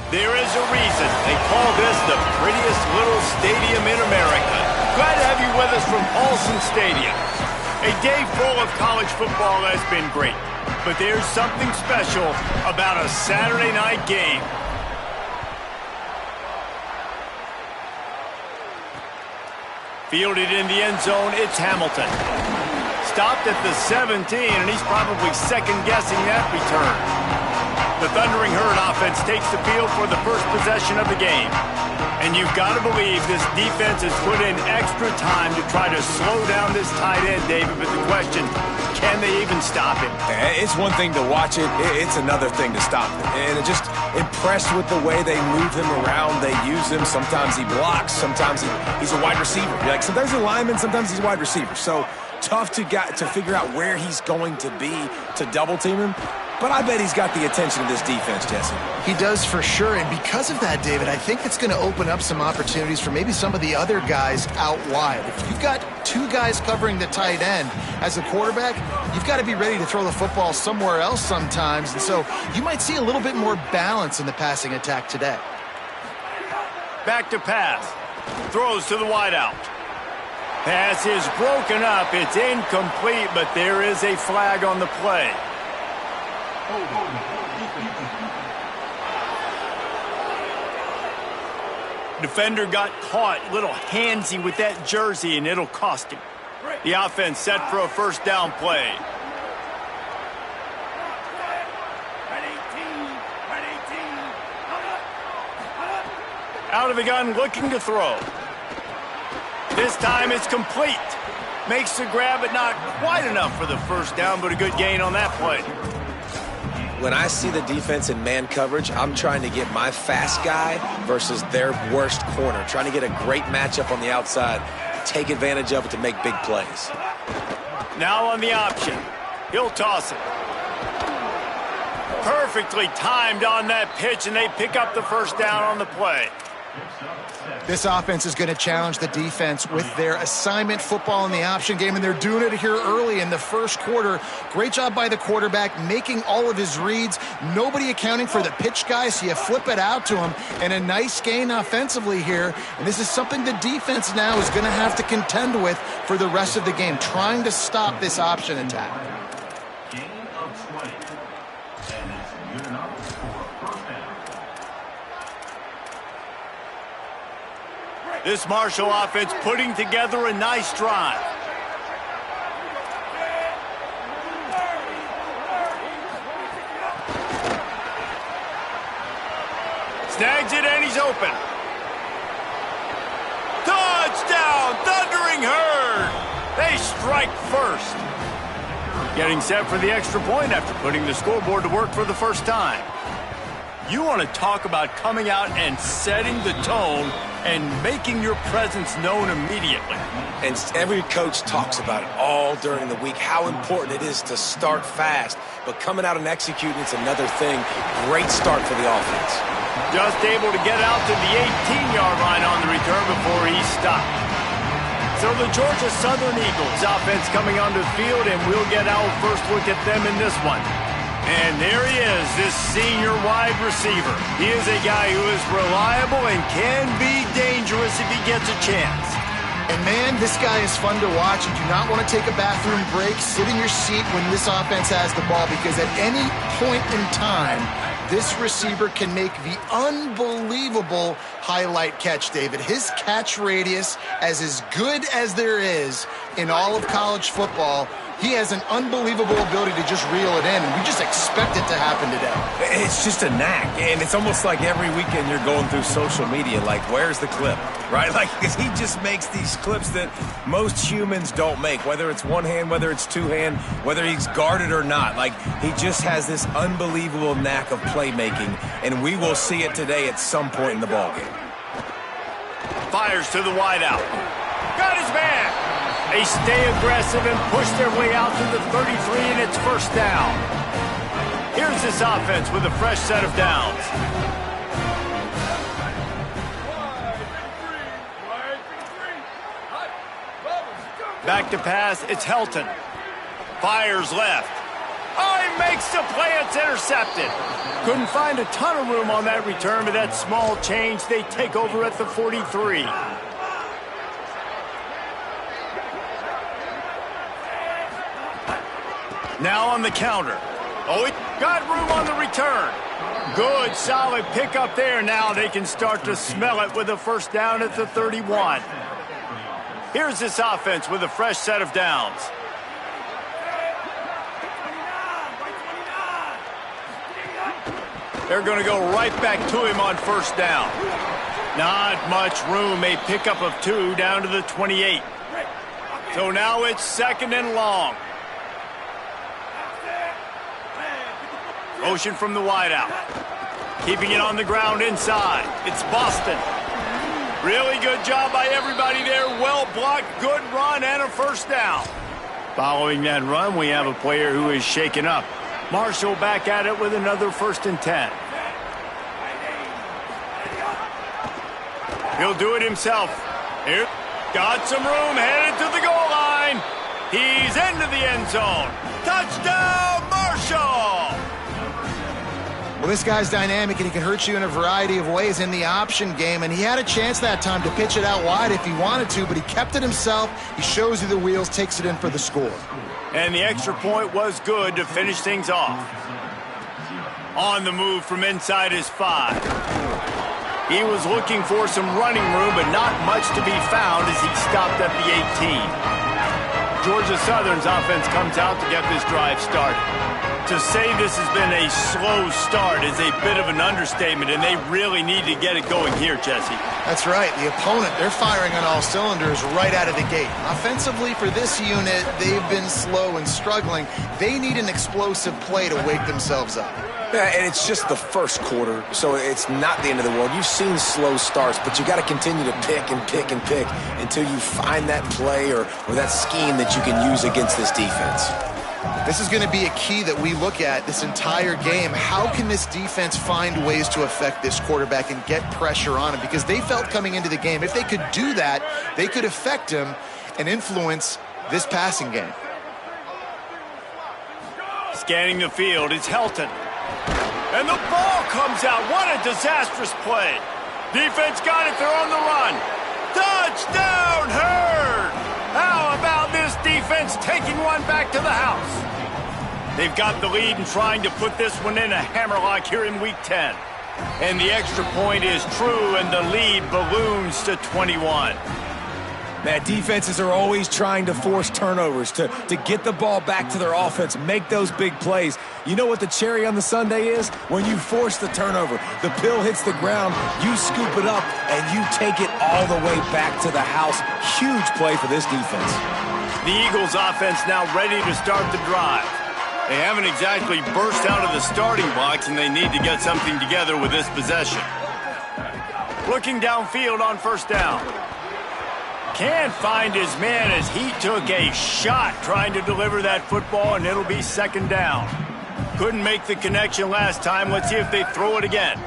There is a reason they call this the prettiest little stadium in America. Glad to have you with us from Paulson Stadium. A day full of college football has been great, but there's something special about a Saturday night game. Fielded in the end zone, it's Hamilton. Stopped at the 17, and he's probably second-guessing that return. The Thundering Herd offense takes the field for the first possession of the game. And you've got to believe this defense has put in extra time to try to slow down this tight end, David. But the question, can they even stop him? It's one thing to watch it. It's another thing to stop it. And just impressed with the way they move him around. They use him. Sometimes he blocks. Sometimes he's a wide receiver. Like sometimes he's a lineman. Sometimes he's a wide receiver. So tough to figure out where he's going to be to double team him. But I bet he's got the attention of this defense, Jesse. He does for sure, and because of that, David, I think it's going to open up some opportunities for maybe some of the other guys out wide. If you've got two guys covering the tight end as a quarterback, you've got to be ready to throw the football somewhere else sometimes, and so you might see a little bit more balance in the passing attack today. Back to pass. Throws to the wideout. Pass is broken up. It's incomplete, but there is a flag on the play. Defender got caught a little handsy with that jersey, and it'll cost him. The offense set for a first down play. Out of the gun, looking to throw. This time it's complete. Makes the grab, but not quite enough for the first down, but a good gain on that play. When I see the defense in man coverage, I'm trying to get my fast guy versus their worst corner. Trying to get a great matchup on the outside, take advantage of it to make big plays. Now on the option. He'll toss it. Perfectly timed on that pitch, and they pick up the first down on the play. This offense is going to challenge the defense with their assignment football in the option game, and they're doing it here early in the first quarter. Great job by the quarterback, making all of his reads. Nobody accounting for the pitch guy, so you flip it out to him, and a nice gain offensively here. And this is something the defense now is going to have to contend with for the rest of the game, trying to stop this option attack. Gain of 20. And it's good enough for a first down. This Marshall offense putting together a nice drive. Snags it and he's open. Touchdown, Thundering Herd. They strike first. Getting set for the extra point after putting the scoreboard to work for the first time. You want to talk about coming out and setting the tone and making your presence known immediately. And every coach talks about it all during the week, how important it is to start fast. But coming out and executing, it's another thing. Great start for the offense. Just able to get out to the 18-yard line on the return before he stopped. So the Georgia Southern Eagles offense coming onto the field, and we'll get our first look at them in this one. And there he is, this senior wide receiver. He is a guy who is reliable and can be dangerous if he gets a chance. And man, this guy is fun to watch. You do not want to take a bathroom break. Sit in your seat when this offense has the ball, because at any point in time, this receiver can make the unbelievable highlight catch, David. His catch radius as good as there is in all of college football. He has an unbelievable ability to just reel it in, and we just expect it to happen today. It's just a knack, and it's almost like every weekend you're going through social media, like, where's the clip, right? Like, because he just makes these clips that most humans don't make, whether it's one hand, whether it's two hand, whether he's guarded or not. Like, he just has this unbelievable knack of playmaking, and we will see it today at some point in the ballgame. Fires to the wideout. Got his man. They stay aggressive and push their way out to the 33, and it's first down. Here's this offense with a fresh set of downs. Back to pass, it's Helton. Fires left. Oh, he makes the play. It's intercepted. Couldn't find a ton of room on that return, but that small change, they take over at the 43. Now on the counter. Oh, he got room on the return. Good, solid pickup there. Now they can start to smell it with a first down at the 31. Here's this offense with a fresh set of downs. They're going to go right back to him on first down. Not much room. A pickup of 2 down to the 28. So now it's second and long. Motion from the wideout. Keeping it on the ground inside. It's Boston. Really good job by everybody there. Well blocked, good run, and a first down. Following that run, we have a player who is shaken up. Marshall back at it with another 1st and 10. He'll do it himself. Here, got some room, headed to the goal line. He's into the end zone. Touchdown, Marshall! Well, this guy's dynamic, and he can hurt you in a variety of ways in the option game, and he had a chance that time to pitch it out wide if he wanted to, but he kept it himself. He shows you the wheels, takes it in for the score. And the extra point was good to finish things off. On the move from inside his 5. He was looking for some running room, but not much to be found as he stopped at the 18. Georgia Southern's offense comes out to get this drive started. To say this has been a slow start is a bit of an understatement, and they really need to get it going here, Jesse. That's right. The opponent, they're firing on all cylinders right out of the gate. Offensively, for this unit, they've been slow and struggling. They need an explosive play to wake themselves up. Yeah, and it's just the first quarter, so it's not the end of the world. You've seen slow starts, but you got to continue to pick and pick and pick until you find that play or that scheme that you can use against this defense. This is going to be a key that we look at this entire game. How can this defense find ways to affect this quarterback and get pressure on him? Because they felt coming into the game, if they could do that, they could affect him and influence this passing game. Scanning the field, it's Helton. And the ball comes out. What a disastrous play. Defense got it. They're on the run. Touchdown, Herd! How about this defense taking one back to the house? They've got the lead and trying to put this one in a hammerlock here in Week 10. And the extra point is true, and the lead balloons to 21. Man, defenses are always trying to force turnovers to get the ball back to their offense, make those big plays. You know what the cherry on the sundae is? When you force the turnover, the pill hits the ground, you scoop it up, and you take it all the way back to the house. Huge play for this defense. The Eagles offense now ready to start the drive. They haven't exactly burst out of the starting blocks, and they need to get something together with this possession. Looking downfield on first down. Can't find his man as he took a shot trying to deliver that football, and it'll be second down. Couldn't make the connection last time. Let's see if they throw it again.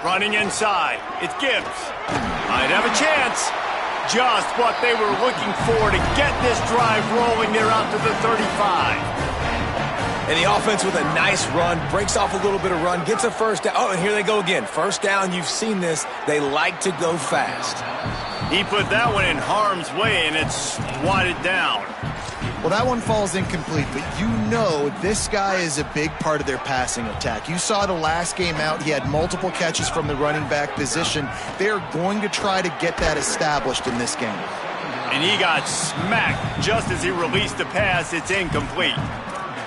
Running inside. It's Gibbs. Might have a chance. Just what they were looking for to get this drive rolling. They're out to the 35. And the offense with a nice run, breaks off a little bit of run, gets a first down. Oh, and here they go again. First down, you've seen this. They like to go fast. He put that one in harm's way, and it's swatted down. Well, that one falls incomplete, but you know this guy is a big part of their passing attack. You saw the last game out. He had multiple catches from the running back position. They're going to try to get that established in this game. And he got smacked just as he released the pass. It's incomplete.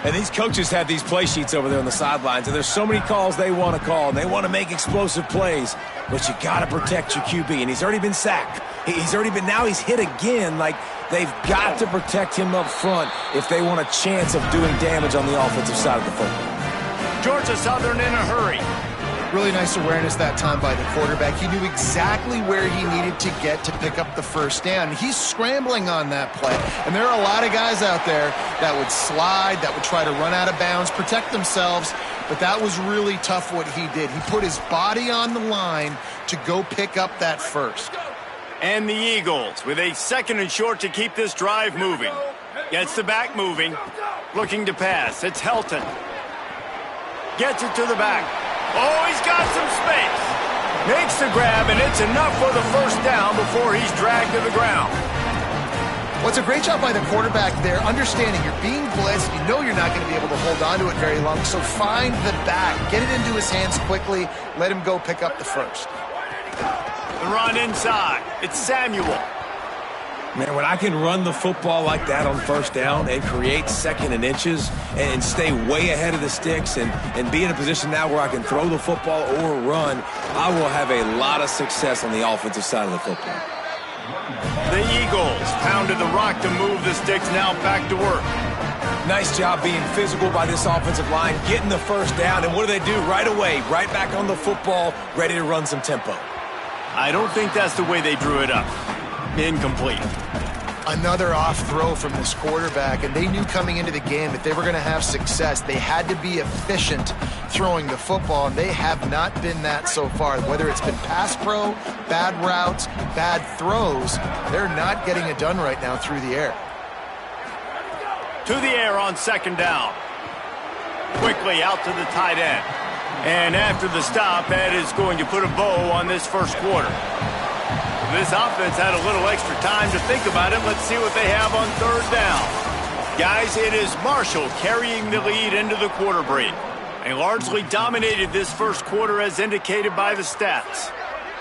And these coaches have these play sheets over there on the sidelines, and there's so many calls they want to call, and they want to make explosive plays, but you got to protect your QB, and he's already been sacked. Now he's hit again. Like, they've got to protect him up front if they want a chance of doing damage on the offensive side of the football. Georgia Southern in a hurry. Really nice awareness that time by the quarterback. He knew exactly where he needed to get to pick up the first down. He's scrambling on that play. And there are a lot of guys out there that would slide, that would try to run out of bounds, protect themselves. But that was really tough what he did. He put his body on the line to go pick up that first. And the Eagles with a second and short to keep this drive moving. Gets the back moving. Looking to pass. It's Helton. Gets it to the back. Oh, he's got some space. Makes the grab, and it's enough for the first down before he's dragged to the ground. Well, it's a great job by the quarterback there, understanding you're being blitzed. You know you're not going to be able to hold on to it very long, so find the back. Get it into his hands quickly. Let him go pick up the first. The run inside. It's Samuel. Man, when I can run the football like that on first down and create second and inches and stay way ahead of the sticks and be in a position now where I can throw the football or run, I will have a lot of success on the offensive side of the football. The Eagles pounded the rock to move the sticks, now back to work. Nice job being physical by this offensive line, getting the first down, and what do? Right away, right back on the football, ready to run some tempo. I don't think that's the way they drew it up. Incomplete. Another off throw from this quarterback, and they knew coming into the game that they were going to have success. They had to be efficient throwing the football, and they have not been that so far. Whether it's been pass pro, bad routes, bad throws, they're not getting it done right now through the air. To the air on second down. Quickly out to the tight end. And after the stop, that is going to put a bow on this first quarter. This offense had a little extra time to think about it. Let's see what they have on third down. Guys, it is Marshall carrying the lead into the quarter break. They largely dominated this first quarter as indicated by the stats.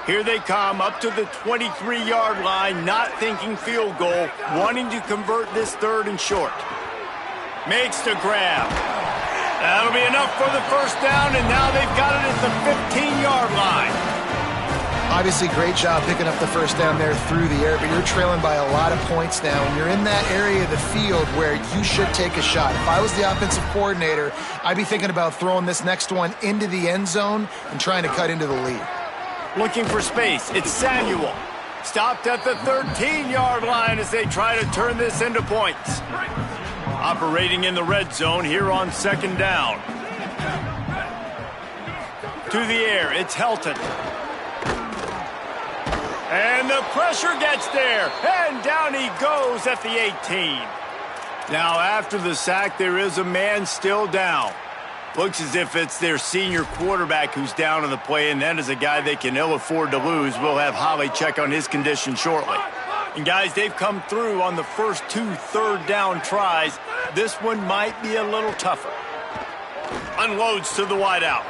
Here they come up to the 23-yard line, not thinking field goal, wanting to convert this third and short. Makes the grab. That'll be enough for the first down, and now they've got it at the 15-yard line. Obviously, great job picking up the first down there through the air, but you're trailing by a lot of points now, and you're in that area of the field where you should take a shot. If I was the offensive coordinator, I'd be thinking about throwing this next one into the end zone and trying to cut into the lead. Looking for space. It's Samuel. Stopped at the 13-yard line as they try to turn this into points. Operating in the red zone here on second down. To the air, it's Helton. And the pressure gets there, and down he goes at the 18. Now, after the sack, there is a man still down. Looks as if it's their senior quarterback who's down in the play, and that is a guy they can ill afford to lose. We'll have Holly check on his condition shortly. And, guys, they've come through on the first two third-down tries. This one might be a little tougher. Unloads to the wideout.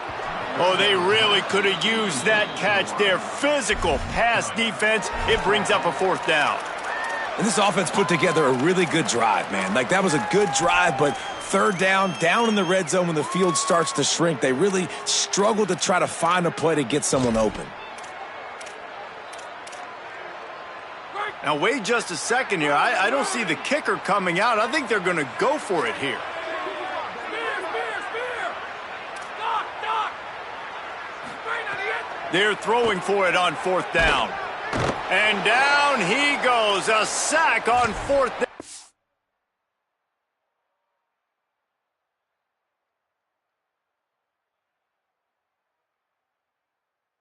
Oh, they really could have used that catch there. Physical pass defense. It brings up a fourth down. And this offense put together a really good drive, man. Like, that was a good drive, but third down in the red zone when the field starts to shrink, they really struggle to try to find a play to get someone open. Now, wait just a second here. I don't see the kicker coming out. I think they're going to go for it here. They're throwing for it on fourth down. And down he goes. A sack on fourth down.